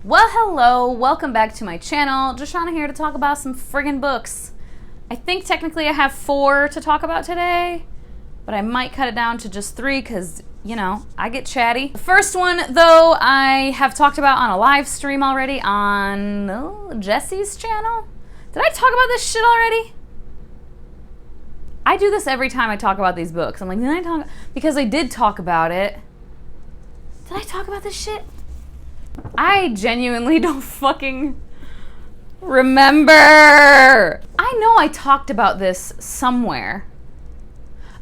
Well, hello, welcome back to my channel. Joshana here to talk about some friggin' books. I think technically I have 4 to talk about today, but I might cut it down to just 3 because, you know, I get chatty. The first one, though, I have talked about on a live stream already on Jesse's channel. Did I talk about this shit already? I do this every time I talk about these books. I'm like, did I talk? Because I did talk about it. Did I talk about this shit? I genuinely don't fucking remember. I know I talked about this somewhere.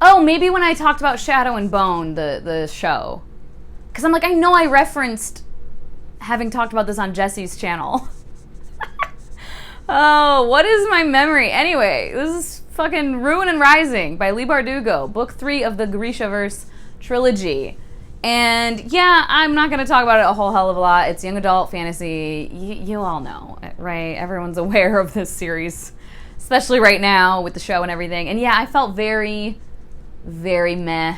Oh, maybe when I talked about Shadow and Bone, the show. Because I'm like, I know I referenced having talked about this on Jesse's channel. Oh, what is my memory? Anyway, this is fucking Ruin and Rising by Leigh Bardugo, book 3 of the Grishaverse trilogy. And yeah, I'm not going to talk about it a whole hell of a lot. It's young adult fantasy. You all know, right? Everyone's aware of this series, especially right now with the show and everything. And yeah, I felt very, very meh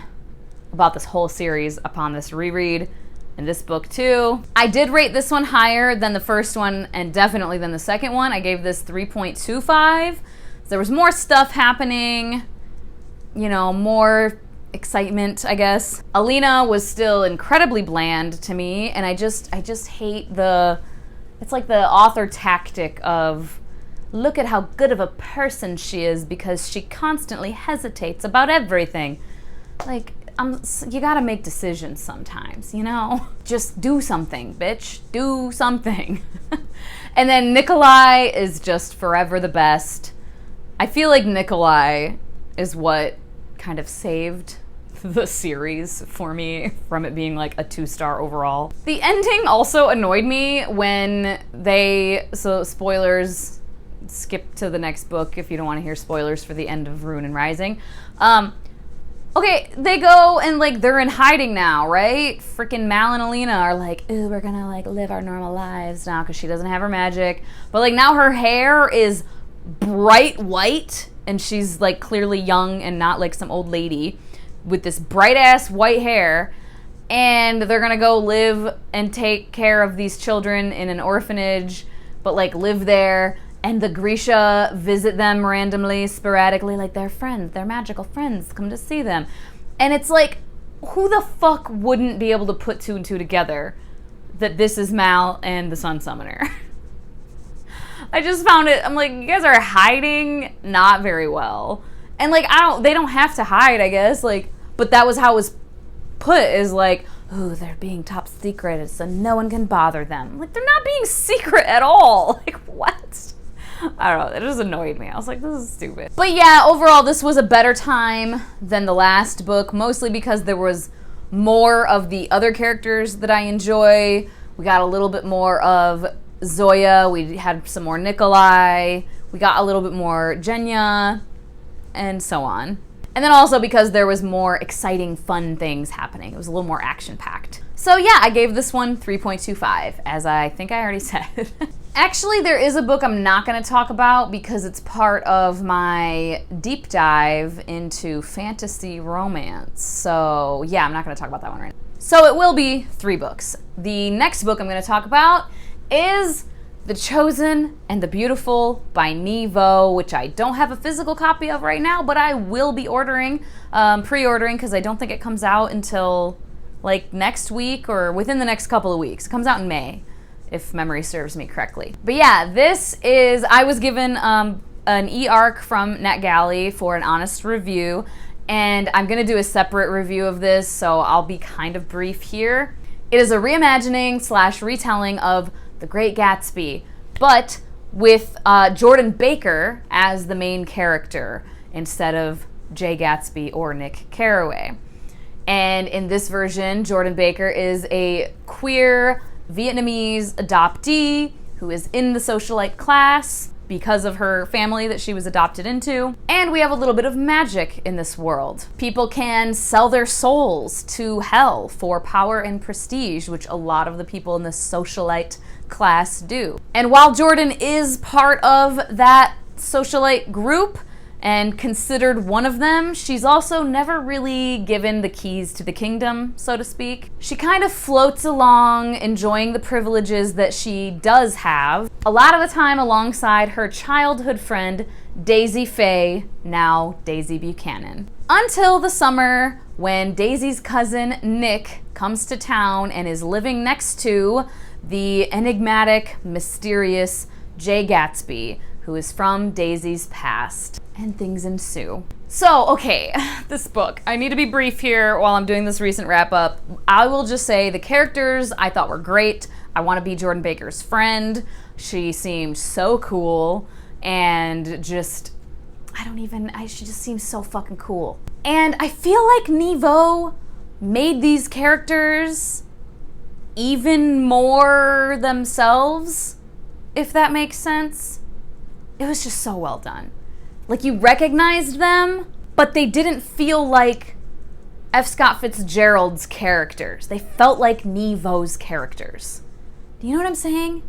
about this whole series upon this reread and this book too. I did rate this one higher than the first one and definitely than the second one. I gave this 3.25. There was more stuff happening, you know, more excitement, I guess. Alina was still incredibly bland to me, and I just hate it's like the author tactic of, look at how good of a person she is because she constantly hesitates about everything. Like, you gotta make decisions sometimes, you know? Just do something, bitch. Do something. And then Nikolai is just forever the best. I feel like Nikolai is what kind of saved the series for me from it being like a 2-star overall. The ending also annoyed me when so spoilers, skip to the next book if you don't want to hear spoilers for the end of Ruin and Rising. Okay, they go and like they're in hiding now, right? Freaking Mal and Alina are like, ooh, we're gonna like live our normal lives now because she doesn't have her magic. But like now her hair is bright white and she's like clearly young and not like some old lady with this bright ass white hair, and they're gonna go live and take care of these children in an orphanage, but like live there, and the Grisha visit them randomly, sporadically, like they're friends, they're magical friends, come to see them. And it's like, who the fuck wouldn't be able to put 2 and 2 together that this is Mal and the Sun Summoner? I just found it, I'm like, you guys are hiding not very well. And like, they don't have to hide, I guess, like, but that was how it was put, is like, ooh, they're being top secret, so no one can bother them. Like, they're not being secret at all. Like, what? I don't know, it just annoyed me. I was like, this is stupid. But yeah, overall, this was a better time than the last book, mostly because there was more of the other characters that I enjoy. We got a little bit more of Zoya, we had some more Nikolai, we got a little bit more Genya, and so on. And then also because there was more exciting, fun things happening. It was a little more action-packed. So yeah, I gave this one 3.25, as I think I already said. Actually, there is a book I'm not going to talk about because it's part of my deep dive into fantasy romance. So yeah, I'm not going to talk about that one right now. So it will be 3 books. The next book I'm going to talk about is The Chosen and the Beautiful by Nhi Vo, which I don't have a physical copy of right now, but I will be ordering, pre-ordering, because I don't think it comes out until like next week or within the next couple of weeks. It comes out in May, if memory serves me correctly. But yeah, I was given an e-arc from NetGalley for an honest review, and I'm gonna do a separate review of this, so I'll be kind of brief here. It is a reimagining / retelling of The Great Gatsby, but with Jordan Baker as the main character instead of Jay Gatsby or Nick Carraway. And in this version, Jordan Baker is a queer Vietnamese adoptee who is in the socialite class because of her family that she was adopted into. And we have a little bit of magic in this world. People can sell their souls to hell for power and prestige, which a lot of the people in the socialite class do. And while Jordan is part of that socialite group and considered one of them, she's also never really given the keys to the kingdom, so to speak. She kind of floats along, enjoying the privileges that she does have, a lot of the time alongside her childhood friend, Daisy Faye, now Daisy Buchanan. Until the summer when Daisy's cousin, Nick, comes to town and is living next to the enigmatic, mysterious Jay Gatsby, who is from Daisy's past, and things ensue. So, okay, this book. I need to be brief here while I'm doing this recent wrap-up. I will just say the characters I thought were great. I want to be Jordan Baker's friend. She seemed so cool, and just, she just seems so fucking cool. And I feel like Nevo made these characters even more themselves, if that makes sense. It was just so well done. Like, you recognized them, but they didn't feel like F. Scott Fitzgerald's characters. They felt like Nevo's characters. Do you know what I'm saying?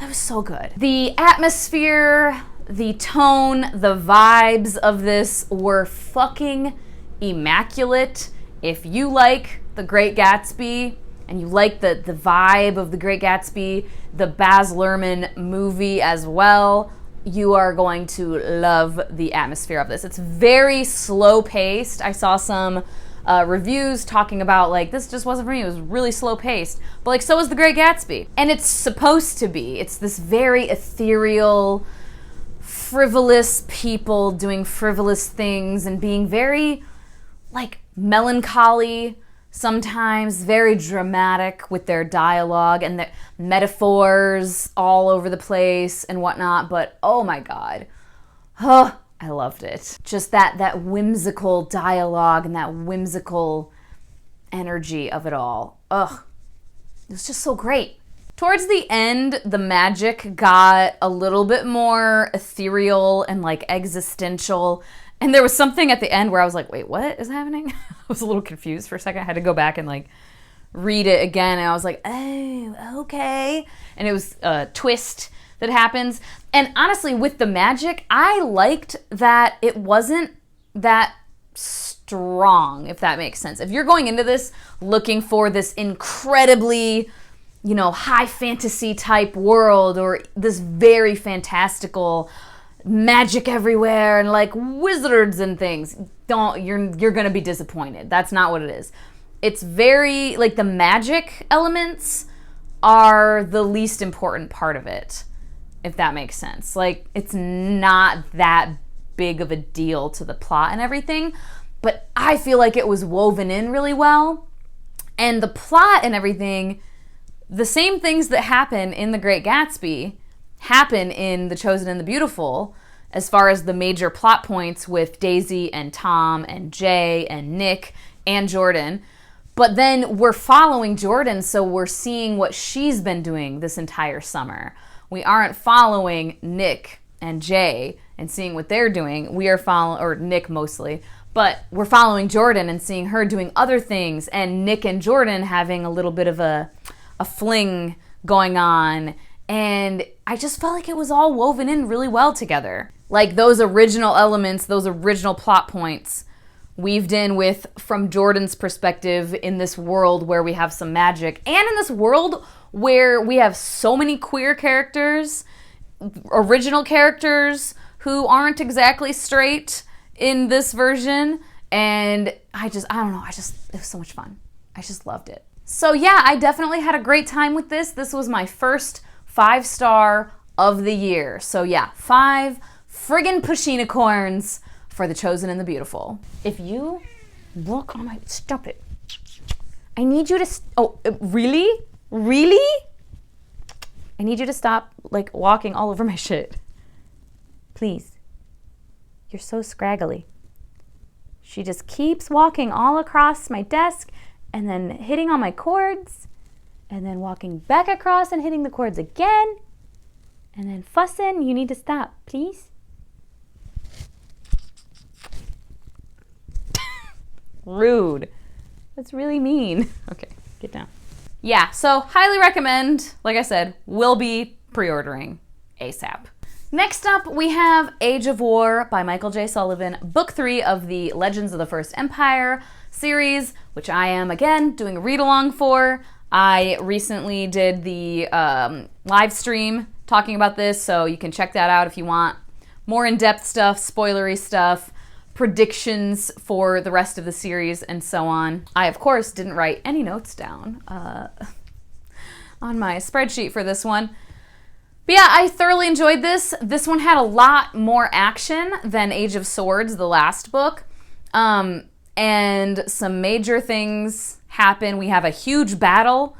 That was so good. The atmosphere, the tone, the vibes of this were fucking immaculate. If you like The Great Gatsby, and you like the vibe of The Great Gatsby, the Baz Luhrmann movie as well, you are going to love the atmosphere of this. It's very slow-paced. I saw some reviews talking about, like, this just wasn't for me. It was really slow-paced. But, like, so is The Great Gatsby. And it's supposed to be. It's this very ethereal, frivolous people doing frivolous things and being very, like, melancholy, sometimes very dramatic with their dialogue and their metaphors all over the place and whatnot, but oh my god. Oh, I loved it. Just that whimsical dialogue and that whimsical energy of it all. Ugh. It was just so great. Towards the end, the magic got a little bit more ethereal and like existential. And there was something at the end where I was like, wait, what is happening? I was a little confused for a second. I had to go back and like read it again. And I was like, oh, okay. And it was a twist that happens. And honestly, with the magic, I liked that it wasn't that strong, if that makes sense. If you're going into this looking for this incredibly, you know, high fantasy type world or this very fantastical magic everywhere and like wizards and things, you're gonna be disappointed. That's not what it is. It's very, like, the magic elements are the least important part of it, if that makes sense. Like, it's not that big of a deal to the plot and everything, but I feel like it was woven in really well. And the plot and everything, the same things that happen in The Great Gatsby happen in The Chosen and the Beautiful, as far as the major plot points with Daisy and Tom and Jay and Nick and Jordan. But then we're following Jordan, so we're seeing what she's been doing this entire summer. We aren't following Nick and Jay and seeing what they're doing. We are following, or Nick mostly, but we're following Jordan and seeing her doing other things, and Nick and Jordan having a little bit of a fling going on. And I just felt like it was all woven in really well together. Like, those original elements, those original plot points weaved in with, from Jordan's perspective, in this world where we have some magic, and in this world where we have so many queer characters, original characters who aren't exactly straight in this version. And I don't know, it was so much fun. I just loved it. So yeah, I definitely had a great time with this. This was my first 5-star of the year. So yeah, 5 friggin' pushinicorns for The Chosen and the Beautiful. If you look on my, stop it. I need you to, really? Really? I need you to stop, like, walking all over my shit. Please. You're so scraggly. She just keeps walking all across my desk and then hitting on my cords and then walking back across and hitting the cords again and then fussing. You need to stop, please. Rude. That's really mean. Okay, get down. Yeah, so highly recommend. Like I said, will be pre-ordering ASAP. Next up, we have Age of War by Michael J. Sullivan, book 3 of the Legends of the First Empire series, which I am, again, doing a read-along for. I recently did the live stream talking about this, so you can check that out if you want more in-depth stuff, spoilery stuff, predictions for the rest of the series, and so on. I, of course, didn't write any notes down on my spreadsheet for this one. But yeah, I thoroughly enjoyed this. This one had a lot more action than Age of Swords, the last book. And some major things happen. We have a huge battle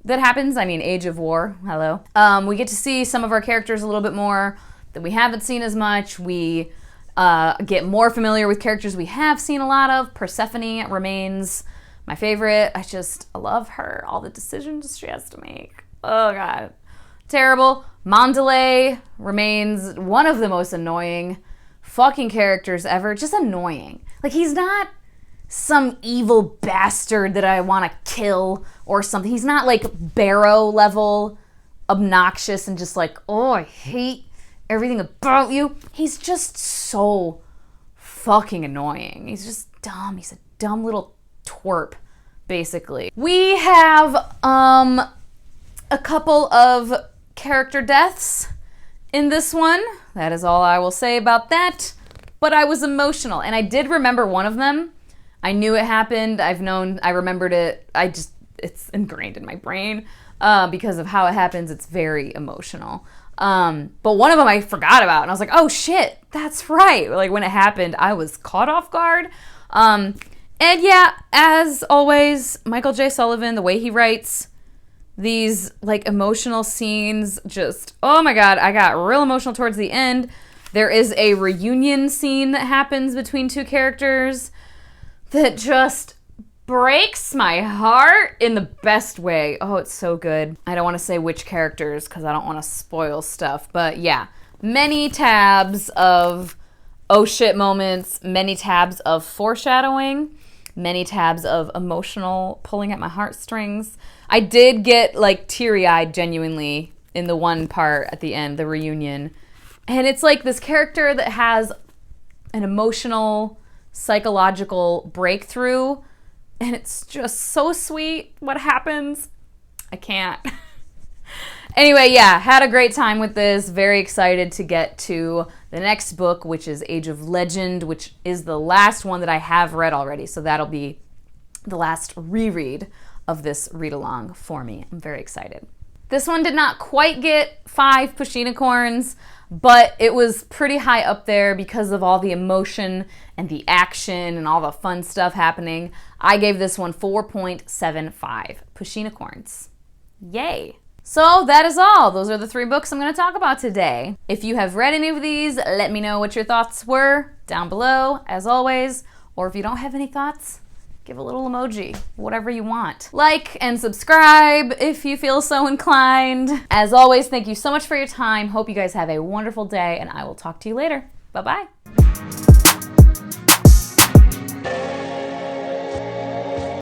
that happens. I mean, Age of War, hello. We get to see some of our characters a little bit more that we haven't seen as much. We get more familiar with characters we have seen a lot of. Persephone remains my favorite. I love her. All the decisions she has to make. Oh, God. Terrible. Mandalay remains one of the most annoying fucking characters ever. Just annoying. Like, he's not some evil bastard that I want to kill or something. He's not like Barrow level obnoxious and just like, oh, I hate everything about you. He's just so fucking annoying. He's just dumb. He's a dumb little twerp, basically. We have a couple of character deaths in this one. That is all I will say about that. But I was emotional, and I did remember one of them. I knew it happened. I remembered it. It's ingrained in my brain because of how it happens. It's very emotional. But one of them I forgot about, and I was like, oh shit, that's right. Like, when it happened, I was caught off guard. And yeah, as always, Michael J. Sullivan, the way he writes these like emotional scenes, just, oh my God, I got real emotional towards the end. There is a reunion scene that happens between two characters that just breaks my heart in the best way. Oh, it's so good. I don't want to say which characters because I don't want to spoil stuff, but yeah, many tabs of oh shit moments, many tabs of foreshadowing, many tabs of emotional pulling at my heartstrings. I did get like teary-eyed genuinely in the one part at the end, the reunion. And it's like this character that has an emotional, psychological breakthrough, and it's just so sweet what happens. I can't. Anyway, yeah, had a great time with this. Very excited to get to the next book, which is Age of Legend, which is the last one that I have read already. So that'll be the last reread of this read-along for me. I'm very excited. This one did not quite get 5 Pushinicorns, but it was pretty high up there because of all the emotion and the action and all the fun stuff happening. I gave this one 4.75 Pushinicorns. Yay! So that is all. Those are the 3 books I'm going to talk about today. If you have read any of these, let me know what your thoughts were down below, as always. Or if you don't have any thoughts, give a little emoji, whatever you want. Like and subscribe if you feel so inclined. As always, thank you so much for your time. Hope you guys have a wonderful day, and I will talk to you later. Bye-bye.